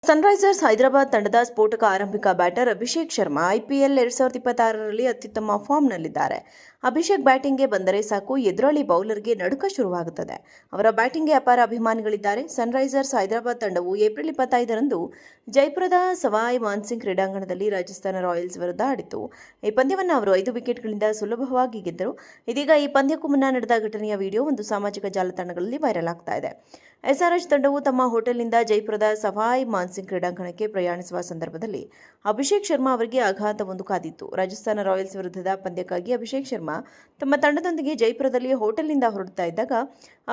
Sunrisers Hyderabad ತಂಡದ ಸ್ಫೋಟಕ ಆರಂಭಿಕ ಬ್ಯಾಟರ್ ಅಭಿಷೇಕ್ ಶರ್ಮಾ ಐಪಿಎಲ್ 2026ರಲ್ಲಿ ಅತ್ಯುತ್ತಮ ಫಾರ್ಮ್ನಲ್ಲಿದ್ದಾರೆ. ಅಭಿಷೇಕ್ ಬ್ಯಾಟಿಂಗ್ಗೆ ಬಂದರೆ ಸಾಕು ಎದುರಾಳಿ ಬೌಲರ್ಗೆ ನಡುಕ ಶುರುವಾಗುತ್ತದೆ. ಅವರ ಬ್ಯಾಟಿಂಗ್ಗೆ ಅಪಾರ ಅಭಿಮಾನಿಗಳಿದ್ದಾರೆ. ಸನ್ರೈಸರ್ಸ್ ಹೈದರಾಬಾದ್ ತಂಡವು ಏಪ್ರಿಲ್ 25ರಂದು ಜೈಪುರದ ಸವಾಯ್ ಮಾನ್ಸಿಂಗ್ ಕ್ರೀಡಾಂಗಣದಲ್ಲಿ ರಾಜಸ್ಥಾನ ರಾಯಲ್ಸ್ ವಿರುದ್ಧ ಆಡಿತು. ಈ ಪಂದ್ಯವನ್ನು ಅವರು 5 ವಿಕೆಟ್ಗಳಿಂದ ಸುಲಭವಾಗಿ ಗೆದ್ದರು. ಇದೀಗ ಈ ಪಂದ್ಯಕ್ಕೂ ಮುನ್ನ ನಡೆದ ಘಟನೆಯ ವಿಡಿಯೋ ಒಂದು ಸಾಮಾಜಿಕ ಜಾಲತಾಣಗಳಲ್ಲಿ ವೈರಲ್ ಆಗ್ತಾ ಇದೆ. ಎಸ್ಆರ್ಎಚ್ ತಂಡವು ತಮ್ಮ ಹೋಟೆಲ್ನಿಂದ ಜೈಪುರದ ಸವಾಯ್ ಮಾನ್ಸಿಂಗ್ ಕ್ರೀಡಾಂಗಣಕ್ಕೆ ಪ್ರಯಾಣಿಸುವ ಸಂದರ್ಭದಲ್ಲಿ ಅಭಿಷೇಕ್ ಶರ್ಮಾ ಅವರಿಗೆ ಆಘಾತವೊಂದು ಕಾದಿತ್ತು. ರಾಜಸ್ಥಾನ ರಾಯಲ್ಸ್ ವಿರುದ್ಧದ ಪಂದ್ಯಕ್ಕಾಗಿ ಅಭಿಷೇಕ್ ಶರ್ಮಾ ತಮ್ಮ ತಂಡದೊಂದಿಗೆ ಜೈಪುರದಲ್ಲಿ ಹೋಟೆಲ್ನಿಂದ ಹೊರಡ್ತಾ ಇದ್ದಾಗ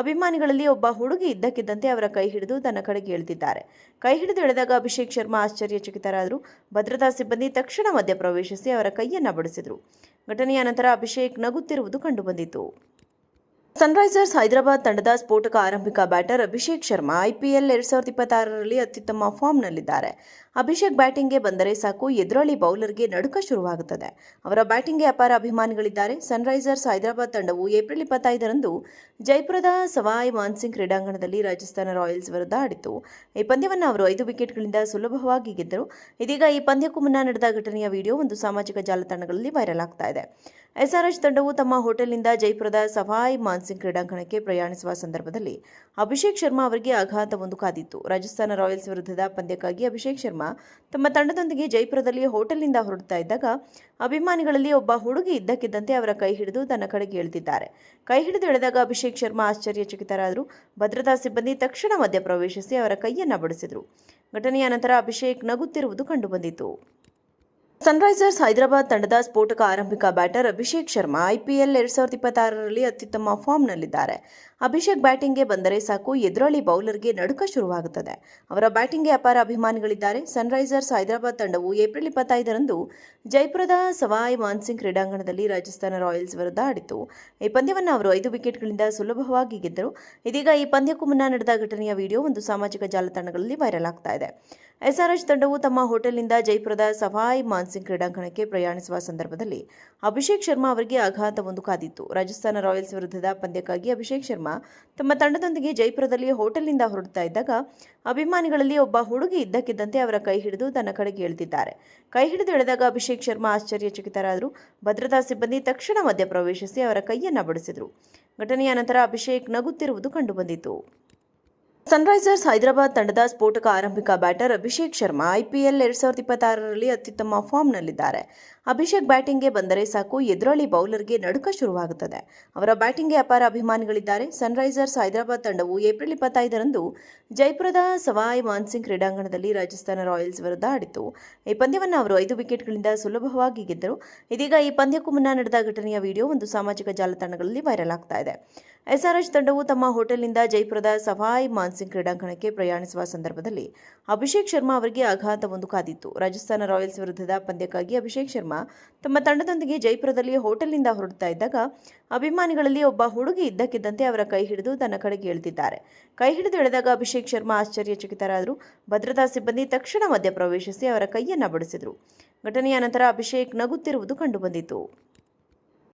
ಅಭಿಮಾನಿಗಳಲ್ಲಿ ಒಬ್ಬ ಹುಡುಗಿ ಇದ್ದಕ್ಕಿದ್ದಂತೆ ಅವರ ಕೈ ಹಿಡಿದು ತನ್ನ ಕಡೆಗೆ ಎಳೆದಿದ್ದಾರೆ. ಕೈ ಹಿಡಿದು ಎಳೆದಾಗ ಅಭಿಷೇಕ್ ಶರ್ಮಾ ಆಶ್ಚರ್ಯಚಕಿತರಾದರು. ಭದ್ರತಾ ಸಿಬ್ಬಂದಿ ತಕ್ಷಣ ಮಧ್ಯಪ್ರವೇಶಿಸಿ ಅವರ ಕೈಯನ್ನು ಬಡಿಸಿದರು. ಘಟನೆಯ ನಂತರ ಅಭಿಷೇಕ್ ನಗುತ್ತಿರುವುದು ಕಂಡುಬಂದಿತು. ಸನ್ರೈಸರ್ಸ್ ಹೈದರಾಬಾದ್ ತಂಡದ ಸ್ಫೋಟಕ ಆರಂಭಿಕ ಬ್ಯಾಟರ್ ಅಭಿಷೇಕ್ ಶರ್ಮಾ ಐಪಿಎಲ್ 2026ರಲ್ಲಿ ಅತ್ಯುತ್ತಮ ಫಾರ್ಮ್ನಲ್ಲಿದ್ದಾರೆ. ಅಭಿಷೇಕ್ ಬ್ಯಾಟಿಂಗ್ಗೆ ಬಂದರೆ ಸಾಕು ಎದುರಾಳಿ ಬೌಲರ್ಗೆ ನಡುಕ ಶುರುವಾಗುತ್ತದೆ. ಅವರ ಬ್ಯಾಟಿಂಗ್ಗೆ ಅಪಾರ ಅಭಿಮಾನಿಗಳಿದ್ದಾರೆ. ಸನ್ರೈಸರ್ಸ್ ಹೈದರಾಬಾದ್ ತಂಡವು ಏಪ್ರಿಲ್ 25ರಂದು ಜೈಪುರದ ಸವಾಯ್ ಮಾನ್ಸಿಂಗ್ ಕ್ರೀಡಾಂಗಣದಲ್ಲಿ ರಾಜಸ್ಥಾನ ರಾಯಲ್ಸ್ ವಿರುದ್ಧ ಆಡಿತು. ಈ ಪಂದ್ಯವನ್ನು ಅವರು 5 ವಿಕೆಟ್ಗಳಿಂದ ಸುಲಭವಾಗಿ ಗೆದ್ದರು. ಇದೀಗ ಈ ಪಂದ್ಯಕ್ಕೂ ಮುನ್ನ ನಡೆದ ಘಟನೆಯ ವಿಡಿಯೋ ಒಂದು ಸಾಮಾಜಿಕ ಜಾಲತಾಣಗಳಲ್ಲಿ ವೈರಲ್ ಆಗ್ತಾ ಇದೆ. ಎಸ್ಆರ್ಎಚ್ ತಂಡವು ತಮ್ಮ ಹೋಟೆಲ್ನಿಂದ ಜೈಪುರದ ಸವಾಯ್ ಮಾನ್ಸಿಂಗ್ ಕ್ರೀಡಾಂಗಣಕ್ಕೆ ಪ್ರಯಾಣಿಸುವ ಸಂದರ್ಭದಲ್ಲಿ ಅಭಿಷೇಕ್ ಶರ್ಮಾ ಅವರಿಗೆ ಆಘಾತವೊಂದು ಕಾದಿತ್ತು. ರಾಜಸ್ಥಾನ ರಾಯಲ್ಸ್ ವಿರುದ್ಧದ ಪಂದ್ಯಕ್ಕಾಗಿ ಅಭಿಷೇಕ್ ಶರ್ಮಾ ತಮ್ಮ ತಂಡದೊಂದಿಗೆ ಜೈಪುರದಲ್ಲಿ ಹೋಟೆಲ್ನಿಂದ ಹೊರಡ್ತಾ ಇದ್ದಾಗ ಅಭಿಮಾನಿಗಳಲ್ಲಿ ಒಬ್ಬ ಹುಡುಗಿ ಇದ್ದಕ್ಕಿದ್ದಂತೆ ಅವರ ಕೈ ಹಿಡಿದು ತನ್ನ ಕಡೆಗೆ ಎಳೆದಿದ್ದಾರೆ. ಕೈ ಹಿಡಿದು ಎಳೆದಾಗ ಅಭಿಷೇಕ್ ಶರ್ಮಾ ಆಶ್ಚರ್ಯಚಕಿತರಾದರು. ಭದ್ರತಾ ಸಿಬ್ಬಂದಿ ತಕ್ಷಣ ಮಧ್ಯಪ್ರವೇಶಿಸಿ ಅವರ ಕೈಯನ್ನು ಬಡಿಸಿದರು. ಘಟನೆಯ ನಂತರ ಅಭಿಷೇಕ್ ನಗುತ್ತಿರುವುದು ಕಂಡುಬಂದಿತು. ಸನ್ರೈಸರ್ಸ್ ಹೈದರಾಬಾದ್ ತಂಡದ ಸ್ಫೋಟಕ ಆರಂಭಿಕ ಬ್ಯಾಟರ್ ಅಭಿಷೇಕ್ ಶರ್ಮಾ ಐಪಿಎಲ್ 2026ರಲ್ಲಿ ಅತ್ಯುತ್ತಮ ಫಾರ್ಮ್ನಲ್ಲಿದ್ದಾರೆ. ಅಭಿಷೇಕ್ ಬ್ಯಾಟಿಂಗ್ಗೆ ಬಂದರೆ ಸಾಕು ಎದುರಾಳಿ ಬೌಲರ್ಗೆ ನಡುಕ ಶುರುವಾಗುತ್ತದೆ. ಅವರ ಬ್ಯಾಟಿಂಗ್ಗೆ ಅಪಾರ ಅಭಿಮಾನಿಗಳಿದ್ದಾರೆ. ಸನ್ರೈಸರ್ಸ್ ಹೈದರಾಬಾದ್ ತಂಡವು ಏಪ್ರಿಲ್ 25ರಂದು ಜೈಪುರದ ಸವಾಯ್ ಮಾನ್ಸಿಂಗ್ ಕ್ರೀಡಾಂಗಣದಲ್ಲಿ ರಾಜಸ್ಥಾನ ರಾಯಲ್ಸ್ ವಿರುದ್ಧ ಆಡಿತು. ಈ ಪಂದ್ಯವನ್ನು ಅವರು 5 ವಿಕೆಟ್ಗಳಿಂದ ಸುಲಭವಾಗಿ ಗೆದ್ದರು. ಇದೀಗ ಈ ಪಂದ್ಯಕ್ಕೂ ಮುನ್ನ ನಡೆದ ಘಟನೆಯ ವಿಡಿಯೋ ಒಂದು ಸಾಮಾಜಿಕ ಜಾಲತಾಣಗಳಲ್ಲಿ ವೈರಲ್ ಆಗ್ತಾ ಇದೆ. ಎಸ್ಆರ್ಎಚ್ ತಂಡವು ತಮ್ಮ ಹೋಟೆಲ್ನಿಂದ ಜೈಪುರದ ಸವಾಯ್ ಮಾನ್ಸಿಂಗ್ ಕ್ರೀಡಾಂಗಣಕ್ಕೆ ಪ್ರಯಾಣಿಸುವ ಸಂದರ್ಭದಲ್ಲಿ ಅಭಿಷೇಕ್ ಶರ್ಮಾ ಅವರಿಗೆ ಆಘಾತವೊಂದು ಕಾದಿತ್ತು. ರಾಜಸ್ಥಾನ ರಾಯಲ್ಸ್ ವಿರುದ್ಧದ ಪಂದ್ಯಕ್ಕಾಗಿ ಅಭಿಷೇಕ್ ಶರ್ಮಾ ತಮ್ಮ ತಂಡದೊಂದಿಗೆ ಜೈಪುರದಲ್ಲಿ ಹೋಟೆಲ್ನಿಂದ ಹೊರಡ್ತಾ ಇದ್ದಾಗ ಅಭಿಮಾನಿಗಳಲ್ಲಿ ಒಬ್ಬ ಹುಡುಗಿ ಇದ್ದಕ್ಕಿದ್ದಂತೆ ಅವರ ಕೈ ಹಿಡಿದು ತನ್ನ ಕಡೆಗೆ ಎಳೆದಿದ್ದಾರೆ. ಕೈ ಹಿಡಿದು ಎಳೆದಾಗ ಅಭಿಷೇಕ್ ಶರ್ಮಾ ಆಶ್ಚರ್ಯಚಕಿತರಾದರು. ಭದ್ರತಾ ಸಿಬ್ಬಂದಿ ತಕ್ಷಣ ಮಧ್ಯಪ್ರವೇಶಿಸಿ ಅವರ ಕೈಯನ್ನು ಬಡಿಸಿದರು. ಘಟನೆಯ ನಂತರ ಅಭಿಷೇಕ್ ನಗುತ್ತಿರುವುದು ಕಂಡುಬಂದಿತು. ಸನ್ರೈಸರ್ಸ್ ಹೈದರಾಬಾದ್ ತಂಡದ ಸ್ಫೋಟಕ ಆರಂಭಿಕ ಬ್ಯಾಟರ್ ಅಭಿಷೇಕ್ ಶರ್ಮಾ ಐಪಿಎಲ್ 2026ರಲ್ಲಿ ಅತ್ಯುತ್ತಮ ಫಾರ್ಮ್ನಲ್ಲಿದ್ದಾರೆ. ಅಭಿಷೇಕ್ ಬ್ಯಾಟಿಂಗ್ಗೆ ಬಂದರೆ ಸಾಕು ಎದುರಾಳಿ ಬೌಲರ್ಗೆ ನಡುಕ ಶುರುವಾಗುತ್ತದೆ. ಅವರ ಬ್ಯಾಟಿಂಗ್ಗೆ ಅಪಾರ ಅಭಿಮಾನಿಗಳಿದ್ದಾರೆ. ಸನ್ರೈಸರ್ಸ್ ಹೈದರಾಬಾದ್ ತಂಡವು ಏಪ್ರಿಲ್ 25ರಂದು ಜೈಪುರದ ಸವಾಯ್ ಮಾನ್ಸಿಂಗ್ ಕ್ರೀಡಾಂಗಣದಲ್ಲಿ ರಾಜಸ್ಥಾನ ರಾಯಲ್ಸ್ ವಿರುದ್ಧ ಆಡಿತು. ಈ ಪಂದ್ಯವನ್ನು ಅವರು 5 ವಿಕೆಟ್ಗಳಿಂದ ಸುಲಭವಾಗಿ ಗೆದ್ದರು. ಇದೀಗ ಈ ಪಂದ್ಯಕ್ಕೂ ಮುನ್ನ ನಡೆದ ಘಟನೆಯ ವಿಡಿಯೋ ಒಂದು ಸಾಮಾಜಿಕ ಜಾಲತಾಣಗಳಲ್ಲಿ ವೈರಲ್ ಆಗ್ತಾ ಇದೆ. ಎಸ್ಆರ್ಎಚ್ ತಂಡವು ತಮ್ಮ ಹೋಟೆಲ್ನಿಂದ ಜೈಪುರದ ಸವಾಯ್ ಮಾನ್ಸಿಂಗ್ ಕ್ರೀಡಾಂಗಣಕ್ಕೆ ಪ್ರಯಾಣಿಸುವ ಸಂದರ್ಭದಲ್ಲಿ ಅಭಿಷೇಕ್ ಶರ್ಮಾ ಅವರಿಗೆ ಆಘಾತವೊಂದು ಕಾದಿತ್ತು. ರಾಜಸ್ಥಾನ ರಾಯಲ್ಸ್ ವಿರುದ್ಧದ ಪಂದ್ಯಕ್ಕಾಗಿ ಅಭಿಷೇಕ್ ಶರ್ಮಾ ತಮ್ಮ ತಂಡದೊಂದಿಗೆ ಜೈಪುರದಲ್ಲಿ ಹೋಟೆಲ್ನಿಂದ ಹೊರಡ್ತಾ ಇದ್ದಾಗ ಅಭಿಮಾನಿಗಳಲ್ಲಿ ಒಬ್ಬ ಹುಡುಗಿ ಇದ್ದಕ್ಕಿದ್ದಂತೆ ಅವರ ಕೈ ಹಿಡಿದು ತನ್ನ ಕಡೆಗೆ ಎಳೆದಿದ್ದಾರೆ. ಕೈ ಹಿಡಿದು ಎಳೆದಾಗ ಅಭಿಷೇಕ್ ಶರ್ಮಾ ಆಶ್ಚರ್ಯಚಕಿತರಾದರು. ಭದ್ರತಾ ಸಿಬ್ಬಂದಿ ತಕ್ಷಣ ಮಧ್ಯಪ್ರವೇಶಿಸಿ ಅವರ ಕೈಯನ್ನು ಬಡಿಸಿದರು. ಘಟನೆಯ ನಂತರ ಅಭಿಷೇಕ್ ನಗುತ್ತಿರುವುದು ಕಂಡುಬಂದಿತು.